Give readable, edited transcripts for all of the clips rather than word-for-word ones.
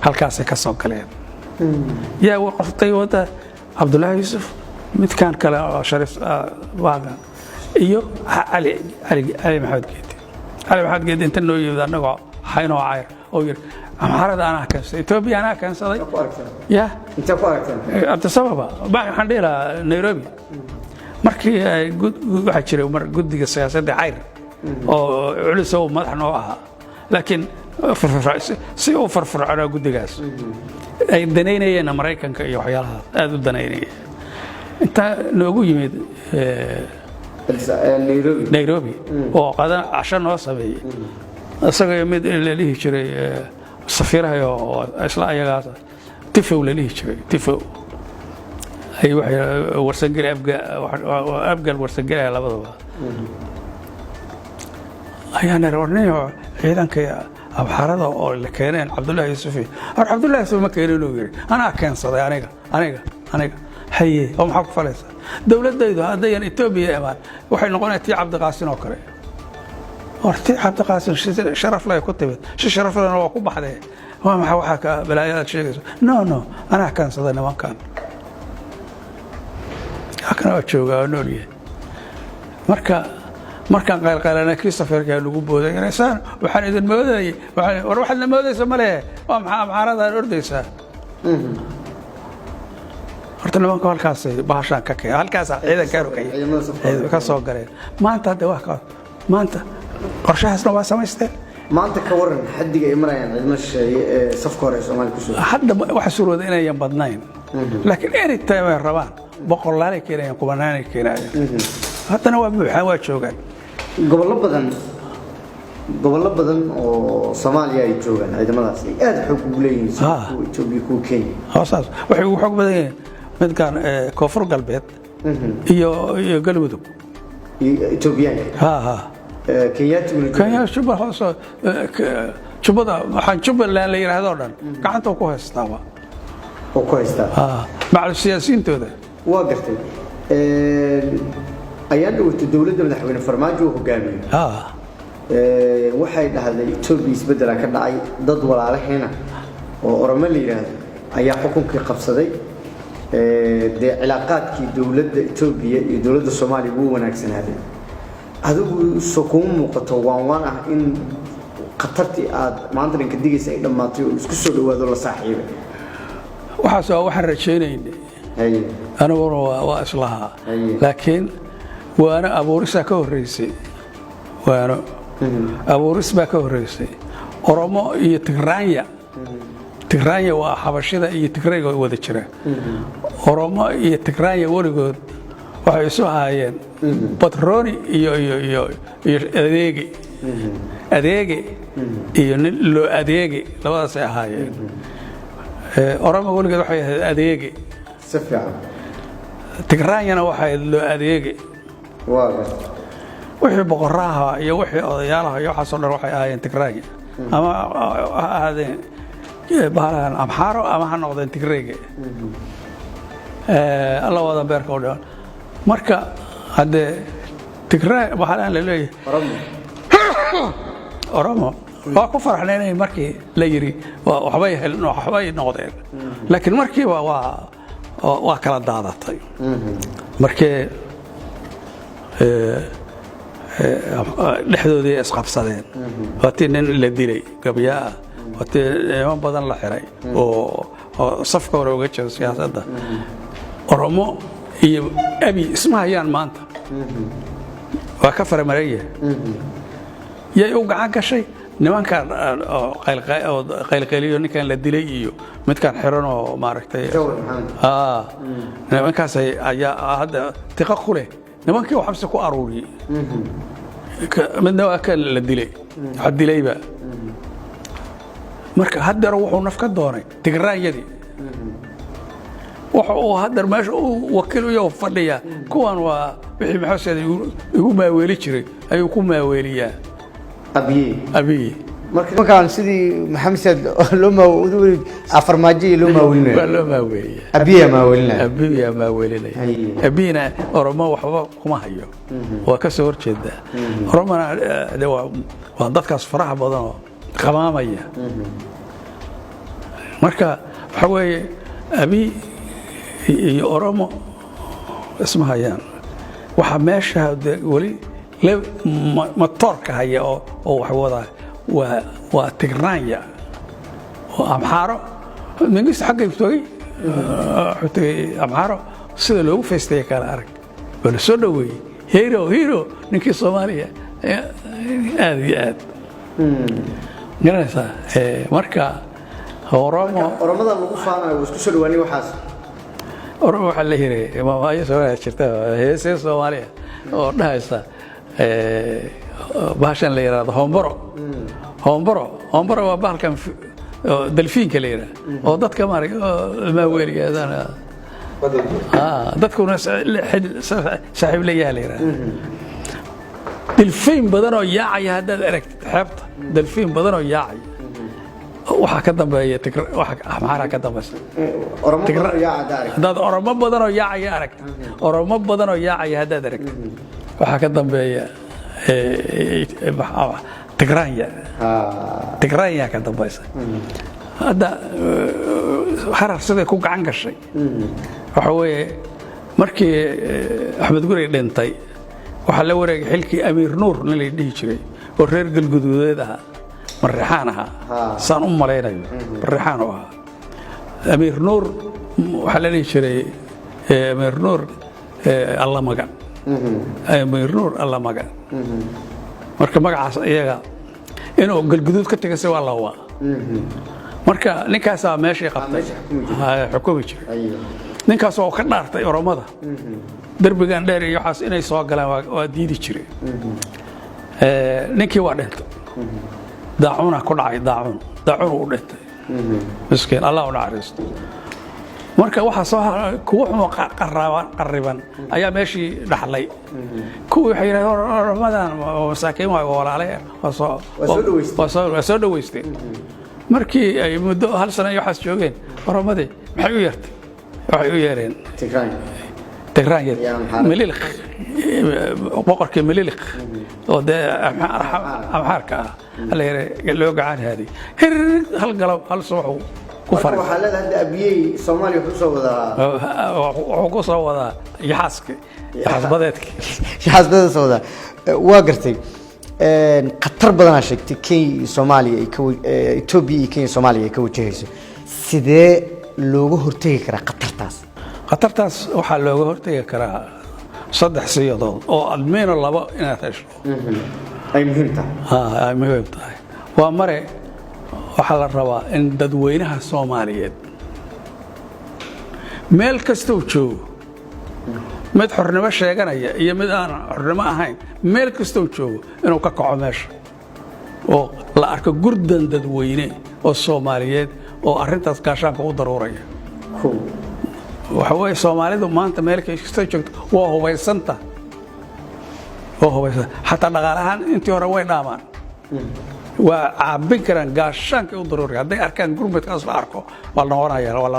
halkaasay ka soo galeen yaa qoftay wada Cabdullaahi Yuusuf mid kan kale oo Shariif waaga iyo Ali Maxamed Geedi inta noo yimid anagoo hayno cayr oo yiri amharada ana kaasay Ethiopia ana kaansaday ya inta ku aragtay abta sababa baa waxaan dheela Nairobi markii waxa jiray mar guddiga siyaasadda cayr oo culus oo madax noo aha laakiin si uu farfarcana guddigaas ay daneynayeen Mareykanka iyo waxyaalaha aad u daneynayeen inta noogu yimid Nairobi oo qadan cashan oo sameeyay asaga mid la lihi jiray safiiraha oo isla ayagaas tifow la lihi jiray tifow ay wax warsangal afgal warsangal labadaba ayaan warnayo ciidanka abxarada oo la keeneen Cabdullaahi Yuusuf Cabdullaahi Yuusuf ma keeneen oo yiri ana keensaday aniga haye oo maxaa ku falaysa dawladaydu hadayaan Ethiopia amaan waxay noqonaysaa Cabdiqaasin oo kale horti Cabdiqaasin sharaf la ku timid sharaf la oo ku baxday waxa waxa ka balaayada sheegayso no ana keensaday nimankan akana jooga nooliye markaan qalqalana kii safarka lagu booday inaysan waxaan idin mooday waxaan la moodaysa male waa maxaa abxarada ordaysa horta nimanka halkaas baashaan ka keenay halkaas ciidanka ka soo galeen maanta hadda wax ka maanta qorshahaasna waa samaysteen maanta ka waran xadiga ay marayaan ciidamada shisheeye safka hore Soomaaliya ku soo hadda waxa suurooday inay badnayn laakiin ay tahay rabaan boqolaal ay keenayaan kubanaan ay keenayaan haddana waa joogaan gobollo badan oo Soomaaliya ay joogaan ciidamadaas aad xoog u leeyihiin Ethiopia ku Kenya hoosaas waxay u xoog badan yihiin midkan koonfur galbeed iyo galmudug Ethiopia Kenya Jubada waxaan Jubaland la yiraahdo dhan gacanta ku haystaa macal siyaasiyiintooda waa gartay ayaan dhawrtay dawladda madaxweyne Farmaajo oo hogaamiyo waxay dhahday Ethiopia isbedel ka dhacay dad walaalaheena oo Oromo la yiraahdo ayaa xukunkii qabsaday cilaaqaadkii dawladda Ethiopia iyo dawladda Soomaaliya ugu wanaagsanaaday adigu soo kuma muuqato waan ah in qatartii aad maanta ka digaysa ay dhamaatay oo isku soo dhawaado la saaxiibay waxaan rajaynaynaa أنا وأصلها لكن وأنا أبو رسا كوريسي وأنا أبو رسا كوريسي أرمى يتغرانيا تغرانيا وحبشيدا يتغرانيا وذكره أرمى يتغرانيا ورجود وحيسوها ين بطروني يو أديجي لو أديجي لو هاي أرمى ورجود وحي أديجي سفيع تغرانيا وحي لو أديجي واضح وحي بقراها يا وحي أضيالها يا حصل روحي هاي تغرانيا أما هذا بحالان أمحارو أما هنقضين تغريجي الله وضع بيرك ودون مركا هذا تغري بحالان للي أرمو واكو فرحنين مركي ليري وحباي نقضين لكن مركي وكلا دادتي مركي لحدودي اسقبسدين واتين لا ديلay gabiyaa wateen badan la xiray oo safka hore uga jiro siyaasadda Oromo iyo abi ismaayaan maanta waa ka farmareeyay yay u gacan gashay nimanka qaylqayliyo ninkan la dilay iyo midkan xiran oo maaragtay nimankaas ayaa hadda tiqa khule nimankii wax xabsi ku aruuriyay midna waa kan la dilay had dilayba marka haddana wuxuu naf ka doonay tigraayadii wuxuu haddana meesha uu wakiil u yahay fadhiya kuwan waa wixii maxaasada igu maaweeli jiray ayuu ku maaweeliyaa abiye markaan sidii maxamed loo maaweeli afarmaaji loo maaweelinayo abiye maaweelinaya abiyana Oromo waxba kuma hayo waa ka soo horjeeda Oromana waa dadkaas faraha badan oo qamaamaya marka waxa weeye abi iyo oromo isma hayaan waxa meesha wali matoorka haya oo wax wada waa Tigraanya oo Amxaaro ninkiisa xagga iftooy Amxaaro sida loogu feestay kala arag wala soo dhaweeyay hero ninkii Soomaaliya aad iyo aad garanaysa marka oromada lagu faanayo isku soo dhawaanay waxaas oromo waxa la hiray maayo Soomaaliya jirta heesay Soomaaliya oo dhahaysa baashan la yiraahdo homboro waa bahalkan dalfiinka la yiraahdo oo dadka maarag ma weeligeedana dadkuna saaxiib leeyahay la yiraahdo dalfiin badan oo yaacaya haddaad aragtid xeebta dalfiin badan oo yaacaya waxa ka dambeeya waxa Amxaara ka dambaysa oromo badan oo yaacaya aragtid oromo badan oo yaacaya haddaad aragtid waxa ka dambeeya Tigraanya ka dambaysa hadda xarar sida ku gacan gashay waxa weeye markii Axmed Gurey dhintay waxa la wareegay xilkii Amiir Nuur la dhihi jiray oo reer galguduudeed ah marixaan aha saan u maleynayo marixaan oo ah Amiir Nuur waxa la dhihi jiray Amiir Nuur Allah magan Amiir Nuur Allah magan marka magacaas iyaga inuu galguduud ka tagay waa la waa marka ninkaas meeshii qabtay xukumi jiray ninkaas oo ka dhaartay oromada darbigan dheer iyo waxaas inay soo galaan waa diidi jiray ninkii waa dhintay daacuna ku dhacay daacun u dhintay miskiin Allah u naxariisto marka waxa soo kuwa xumo qariban ayaa meeshii dhaxlay kuwa waxay yiraahdeen oramadan masaakiin waa walaalay waa soo dhaweysteen markii ay muddo hal sano iyo waxaas joogeen oramadii maxay u yeertay waxay u yeereen Tigraanya Mililik boqorkii Mililik oo Amxaarka la yiraahdo loo gacan haadi hal galo hal soo ku faray waxa la dhahaa abiyay Soomaaliya ku soo wadaa yaxasbadeedka soo wadaa waa gartay qatar badan sheegtay Kenya Soomaaliya Ethiopia iyo Kenya Soomaaliya ay ka wajahayso sidee looga hortagi karaa qatartaas waxa looga hortagi karaa saddex siyadood oo admeeno laba inaad hesho ay muhiim tahay waa mare waxa la rabaa in dadweynaha Soomaaliyeed meel kasta uu joogo mid xornimo sheeganaya iyo mid aan xornimo ahayn meel kasta uu joogo inuu ka kaco meesha oo la arko gurdan dadweyne oo Soomaaliyeed oo arintaas gaashaanka u daruuraya waxa weeye Soomaalidu maanta meel kasta joogto waa hubaysanta hatta dhaqaalahan intii hore way dhaamaan waa caabin karaan gaashaanka u daruuri hadday arkaan gurmadkaas la arko waa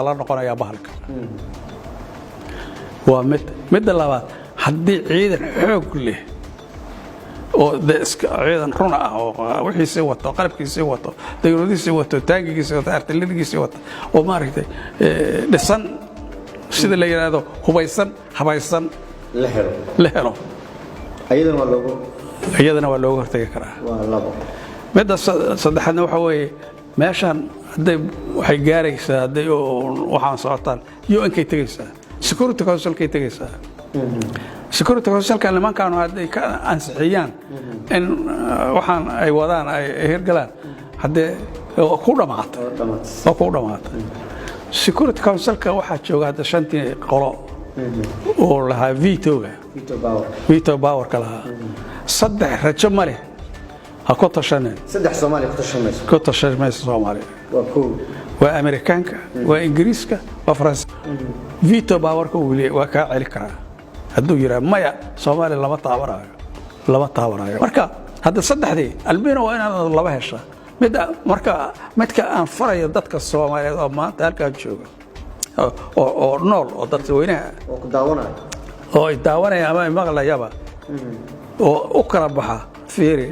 la noqonayaa bahalka waa mid labaad haddii ciidan xoog leh oo ciidan run ah oo wixiisii wato qalabkiisii wato dawladiisii wato taangigiisii wato artillerigiisii wato oo maaragtay dhisan sida la yiraahdo hubaysan habaysan la helo ayadana waa looga hortagi karaa midda saddexaadna waxa weeye meeshan hadday waxay gaaraysaa hadday waxaan socotaan UN-kay tagaysaa Security Council-kay tagaysaa Security Council-ka nimankaanu hadday ka ansixiyaan in waxaan ay wadaan ay hirgalaan haddee ku dhamaatay Security Council-ka waxaa jooga hadda 5 qolo oo lahaa veto power-ka lahaa saddex rajo ma leh ha ku tashaneen saddex Soomaali ku tashanayso Soomaaliya waa Amerikaanka waa Ingiriiska waa Faransa veto power-ka waa ka celi karaa hadduu yiraahdo maya Soomaaliya lama taabanayo marka hadda saddexdii albiina waa inaad laba hesha midka aan farayo dadka Soomaaliyeed oo maanta halka jooga oo nool oo dadweynaha oo ku daawanaya oo ay daawanaya ama ay maqlayaba oo u kala baxa fiiri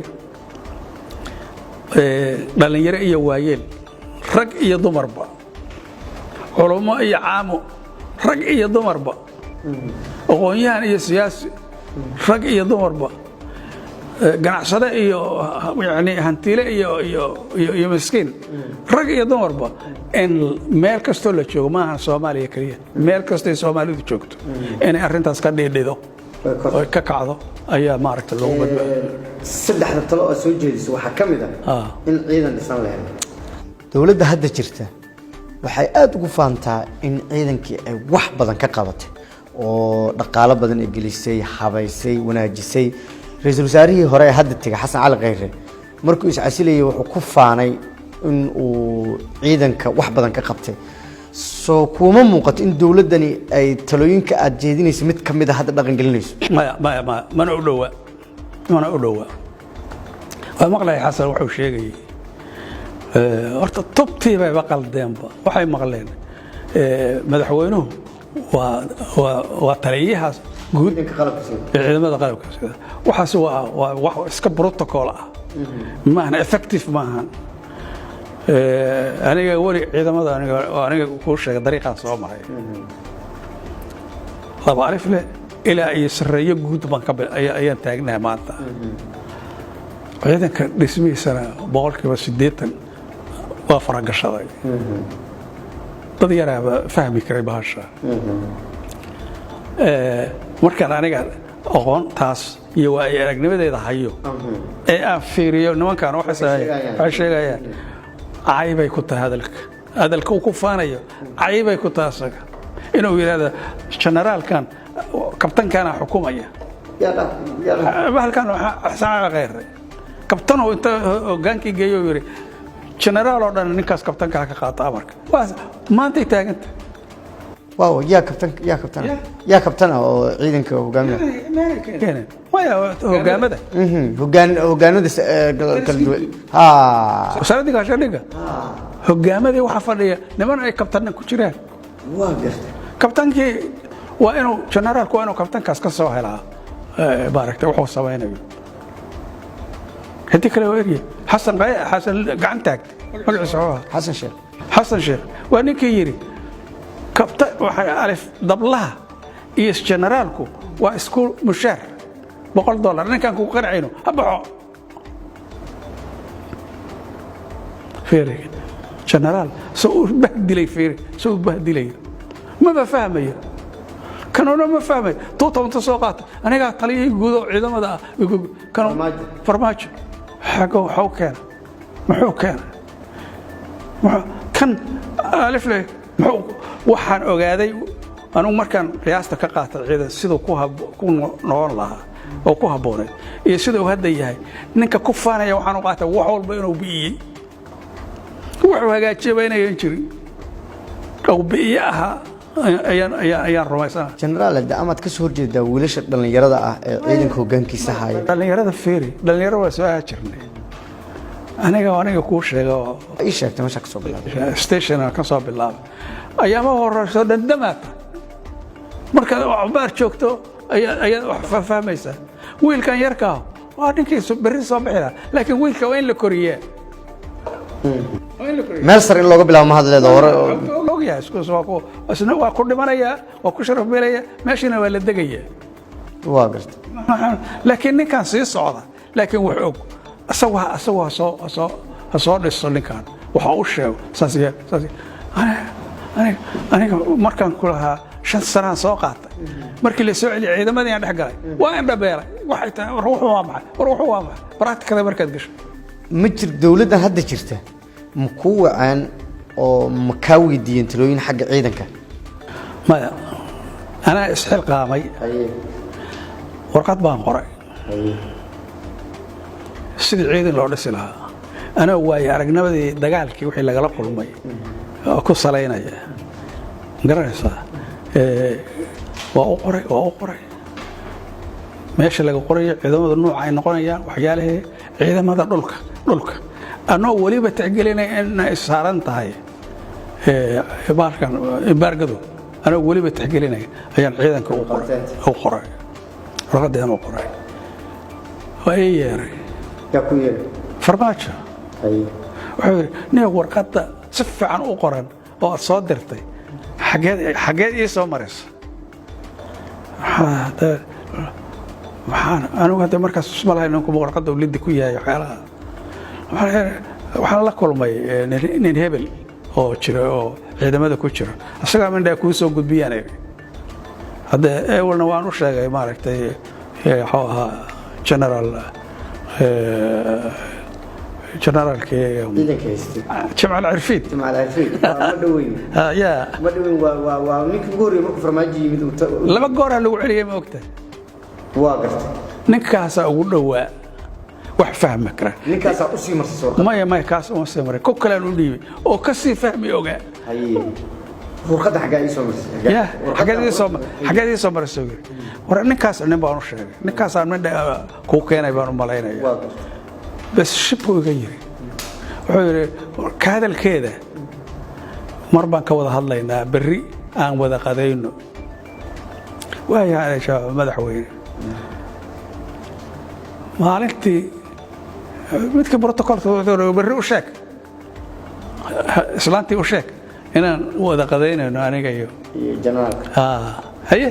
dhalinyaro iyo waayeel rag iyo dumarba culummo iyo caamo rag iyo dumarba aqoon-yahan iyo siyaasi rag iyo dumarba ganacsade iyo yani hantiile iyo miskiin rag iyo dumarba in meel kastoo la joogo maaha Soomaaliya kaliya meel kastoo Soomaalidu joogto inay arrintaas ka dhiidhido oo ka kacdo ayaa maaragtay loogu badbaado saddexda talo oo soo jeediso waxa kamid ah in ciidan dhisan la helo dawladda hadda jirta waxay aad ugu faantaa in ciidankii ay wax badan ka qabatay oo dhaqaale badan ay gelisay habaysay wanaajisay ra'iisul wasaarihii hore ee hadda tagay Xasan Cali Khayre markuu iscasilayay wuxuu ku faanay in uu ciidanka wax badan ka qabtay soo kuma muuqato in dawladdani ay talooyinka aad jeedinayso mid kamid ah hadda dhaqan gelinayso mana u dhowaa waa maqlay Xasan wuxuu sheegay horta tubtii bay qaldeenba waxay maqleen madaxweynuhu waa taliyaha guud ciidamada qalabka sida waxaas waa wax iska protocol ah maahan effective maahan aniga wali ciidamada aniga ku sheegay dariiqan soo maray laba alif le ilaa ay sareeyo guud baan ka ayaan taagnahay maanta ciidanka dhismihiisana 80% waa faragashaday dad yaraaba fahmi karay bahasha markaan aniga aqoontaas iyo waa aragnimadeeda hayo ee aan fiiriyo nimankan waxay sheegayaan caybay ku tahay hadalka uu ku faanayo caybay ku tahay asaga inuu yiraahdo generaalkan kabtankana xukumaya bahalkan Xasan Cali Khayre kabtan oo inta hogaankii geeyo yiri generaal oo dhan ninkaas kabtanka ka qaata amarka maanta taaganta waaw yaa kabtan oo ciidanka hogaamiya hogaamada hogaanada kala duwan wasaaradda shaqadiga hogaamadii waxa fadhiya niman ay kabtan ku jiraan waa gartay kabtankii waa inuu generaalku waa inuu kabtankaas ka soo helaa baaragtay wuxuu samaynayo هديك لو إري حسن قعن تاعت رجع سواها حسن شيخ وأنا كيري كبت ألف ضبلها إيش جنرالكو وإسكول مشار $100 أنا كان كو قرعينه أبعو فيري جنرال سو بهدلي فيري سو بهدلي ما بفهمي كانوا ما فهمي توتا وانتصاقات أنا قاعد طليه يقولوا عظام هذا كانوا فرماج حقو حوكان محوكان كان ألف لي وحن أجادي أنا مركان رئاسة كقاطع عيدا سيدو كون نور لها أو كوها بوني يسيدو هذا يهاي نك كفانا يا وحن قاطع وحول بينه بيجي وحوجات شبينا ينشري أو بيجاها ayaan rumaysana generaal da amad ka soo horjeeda wiilasha dhalinyarada ah ee ciidanka hoggaankiisa haya dhalinyarada feeri dhalinyaro waa soo aajirnay aniga ku sheego ay sheegtay meesha ka soo bilaabay station ka soo bilaabay ayaama horeyso dandamaata marka baar joogto ayaa wax fahmaysa wiilkan yarka waa ninkiisu berri soo bixila laakiin wiilka waa in la koriyaa meel sar in looga bilaabo ma hadleedo hore asna waa ku dhimanaya waa ku sharaf beelaya meeshina waa la degaya waa garta laakiin ninkan sii socda laakiin wax og asagoo soo dhiso ninkan waxa uu sheego saas aniga markaan ku lahaa 5 sano soo qaatay markii la soo celiyay ciidamadii aan dhex galay waa in dhabeelay waxay tahay ruuxu waa maxay baraatikada markaad gasho ma jir dawladdan hadda jirta ma ku wacaan oo ma ka weydiiyeen talooyin xagga ciidanka maya ana isxil qaamay warqad baan qoray sidii ciidan loo dhisi lahaa ana waay aragnimadii dagaalkii wixii lagala kulmay ku saleynaya garanaysaa waa u qoray meesha laga qorayo ciidamada nooca ay noqonayaan waxyaalaha ciidamada dhulka anoo waliba tixgelinay in ay saaran tahay embargadu anoo waliba tixgelinay ayaan ciidanka u qoray warqadaan u qoray waa ay yeeray yaa ku yeeray farmaajo wuxuu yiri nin warqadda si fiican u qoran oo soo dirtay xageed ii soo maraysa waxaan anigu hadda markaas isma lahayn inuu warqad dawladda ku yahay waxyaalaha waxaan la kulmay nin hebel oo jira oo ciidamada ku jira asagaa mindhaa kuu soo gudbiyaan hadda ewalna waan u sheegay maaragtay wuxuu ahaa generaalkii جمال عرفيد ما دوين يا ما دوين ونك جوري مركو فرماجي لما جورها لو عليه ما وقته واقفت نكاسة أقول له wax fahmi kara ninkaas u sii marsi soo ma kaas oo sii maray ko kale uu dhiibay oo ka sii fahmi ogaa warqada xagaa ii soo marsay ya xagaa ii soo marsay war ninkaas nin baan u sheegay ninkaas aan mid ku keenay baan u maleynaya bas shibku iga yiri wuxuu yiri ka hadalkeeda mar baan ka wada hadlaynaa berri aan wada qadayno waayahay madaxweyne maalintii midka protocolka berri u sheeg islaantii u sheeg inaan wada qadaynayno aniga iyo janaalka haye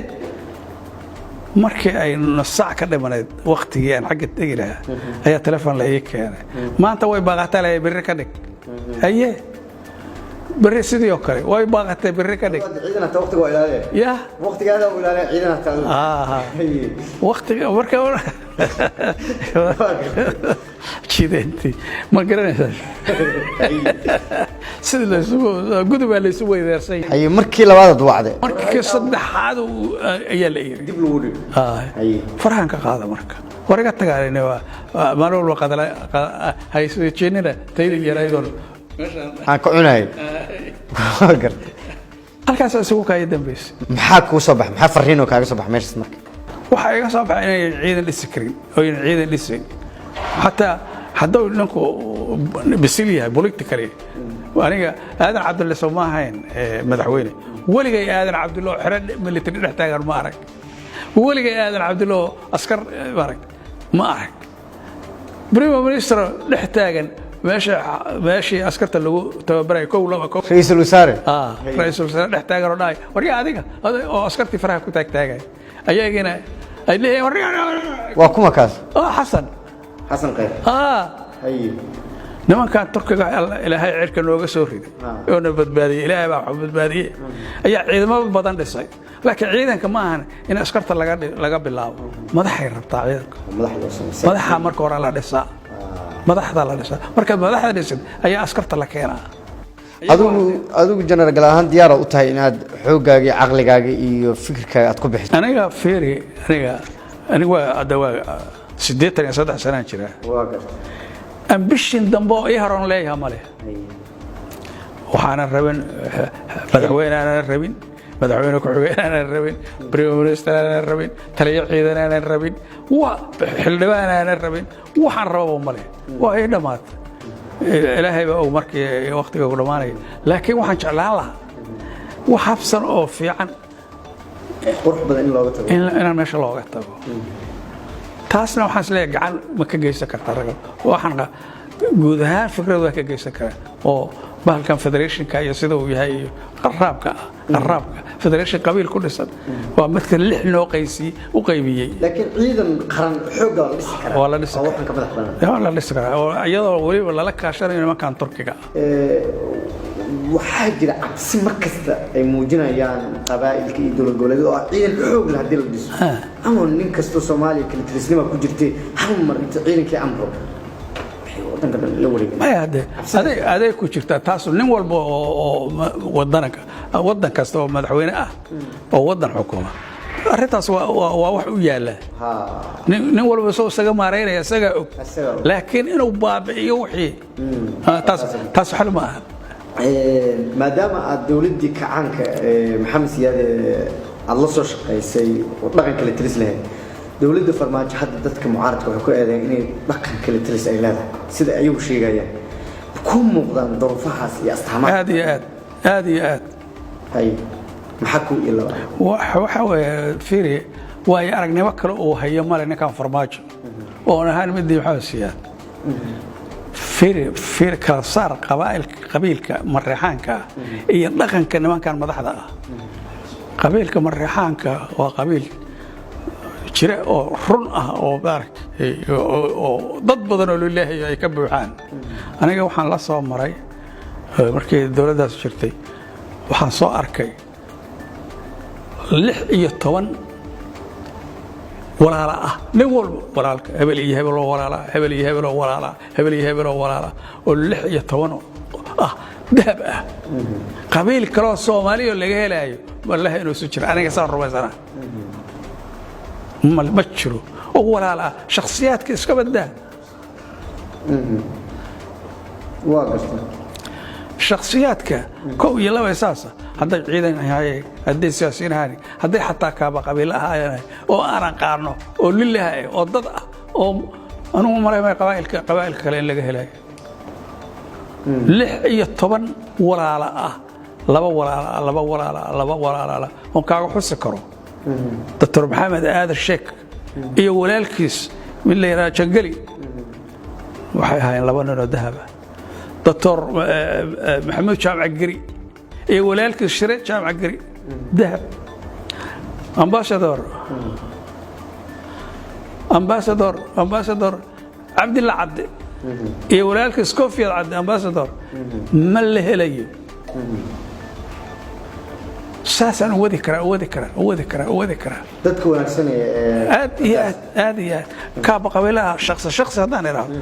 markii ay nusaac ka dhimanayd waqtigii aan xagga tegi lahaa ayaa telefoon la ii keenay maanta way baaqataa lahayd berri ka dhig haye berri sidii oo kale way baaqatay berri ka dhig ciidana waqtiga waa ilaaliya ya waqtigaada uu ilaaliya ciidana waqtiga marka جيدنتي ما قرناش سيد لا سو غدبا لا سو ويدرسay ay markii labaad wacday markii saddexaad ayaa la yiri dib loo dhig ay farahan ka qaada marka wariga tagaarina waa marool waqadala hayso jeenina tayli yaraydon aan ka cunay halkaas isugu ka dambeys maxaa ku soo bax maxaa fariino kaaga soo bax meesha marka waxa iga soo baxay inay ciidan dhisikrin oo inay ciidan dhisay حتى حدو لنكو بسيليا بوليتيكالي وأنا آدم عبد الله سماهين مدحويني ولقي آدم عبد الله حرد ملتري نحتاج المعرك ولقي آدم عبد الله عسكر معرك بريمو مينستر نحتاج ماشي عسكرت اللي تبرع كولا رئيس الوزراء رئيس الوزراء نحتاج رناي وريا هذيك عسكرتي فرح كنت تحتاج أيجينا اللي وريا وكم كاس حسن قير أي نما كان تركيا إلى هاي عركة نوجا سوري يوم بدبادي إلى هاي بدبادي أي عيد ما بدن لسه لكن عيدا كمان إن أسكرت لقى بالله ما ضحى ربط عيدك ما ضحى مركور على لسه ما ضحى على لسه مركب ما ضحى لسه أي أسكرت لك هنا أدو جنرال جلاهان ديارة أتاي إن هاد حوجاجي عقلجاجي فكرك أتكون بحث أنا فيري أنا أدواء سديتني صدق سنة كذا. أمبيشن دمبو يهرون ليه ماله. وحنا الربن مدحوين أنا الربن مدحوين كحوين أنا الربن بريمونستر أنا الربن تليع عيدنا أنا الربن وحلوان أنا الربن وحنربو ماله. وهنا مات. إلهي بقى ومركي وقت يقول ماني لكن وحنشعل الله وحفصن أوف يعني. قرب بدن الله قتبه. إن ما شاء الله قتبه. taasna waxaan isleeyahay gacan ma ka geysan kartaa rag waxaan guud ahaan fikradu ka geysan karaa oo bahalkan federationka iyo sida uu yahay qaraabka federation qabiil ku dhisan waa midka lix noo qaysi u qaybiyay laakiin ciidan qaran xooga la dhisi karaa waxaan ka madaxbanaan la dhisi karaa oo iyadoo waliba lala kaashanayo nimankan Turkiga waxaa jira cabsi markasta ay muujinayaan qabaa'ilka iyo dowlad goboleedyada oo ciidan xoog leh hadii la dhiso ama nin kasto Soomaaliya kala tirisnimo ku jirtay hal mar inta ciidankii amro wadanka la wareegay ma hade aday ku jirta taas nin walba oo wadan kasta oo madaxweyne ah oo wadan xukuma arrintaas waa wax u yaala nin walba soo isaga maareynaya isaga og laakiin inuu baabi'iyo wixii taas xal ma aha maadaama aad dawladii kacaanka maxamed siyaade aad la soo shaqaysay oo dhaqan kale tiris lahayd dawladda farmaajo hadda dadka mucaaradka waxay ku eedeeyeen inay dhaqan kale tiris ay leedahay sida ay u sheegayaan ku muuqdaan duruufahaas iyo astaamaha aad iyo aad ay maxaa ku ilaa waxa weeye fiiri way aragnimo kale oo hayo male ninkan farmaajo oo ahaan midii maxamed siyaade fiir kala saar qabiilka mareexaanka iyo dhaqanka nimankan madaxda ah. qabiilka mareexaanka waa qabiil jira oo run ah oo dad badan oo lilaahi ay ka buuxaan. aniga waxaan la soo maray markii dawladdaas jirtay, waxaan soo arkay 16 walaala ah, nin walba walaalka hebel iyo hebel oo walaala, hebel iyo hebel oo walaala, hebel iyo hebel oo walaala, oo 16 ah dahab ah. qabiil kale oo Soomaaliya laga helayo wallahi inuu soo jiro, aniga saan rumaysana ma jiro oo walaala shakhsiyaadka iska badaa. waa gartay shakhsiyaadka kow iyo laba saasa hadday ciidan ahaayeen, hadday siyaasiyiin ahaayeen, hadday xataa kaaba qabiil ahaayeen oo aan qaarno oo lillahi oo dad ah oo anu maray qabaa'ilka kale in laga helayo 16 walaala ah, laba walaala oo kaaga xusi karo. Dr. Maxamed Aadan Sheek iyo walaalkiis mid la yiraahdo Jangali waxay ahaayeen laba nin oo dahab ah. Dr. Maxamed Jaamac Gari iyo walaalkiis Shire Jaamac Gari dahab. Ambassador Abdullah Cabdi iyo walaalkiis Koofiyad Cabdi ambassador ma la helayo. ساسا ودي كرا dadka wanaagsan ee aad ka baqabeelaha shakhsi hadaan iraahdo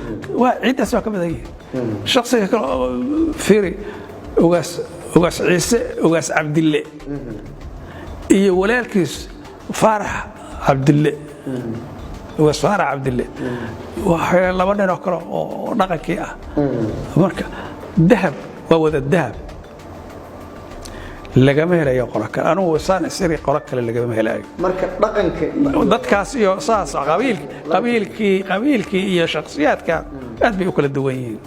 waa ciidaas waa ka badan yahay. shakhsiga kale fiiri ugaas ciise ugaas Cabdille iyo walaalkiis Faarax Cabdille ugaas Faarax Cabdille waxa laba nin oo kale oo dhaqankii ah. marka dahab waa wada dahab lagama helayo qora kale, anigu wasaan siri qora kale lagama helayo. marka dhaqanka dadkaas iyo saas qabiilkii iyo shakhsiyaadka aad bay u kala duwan yihiin.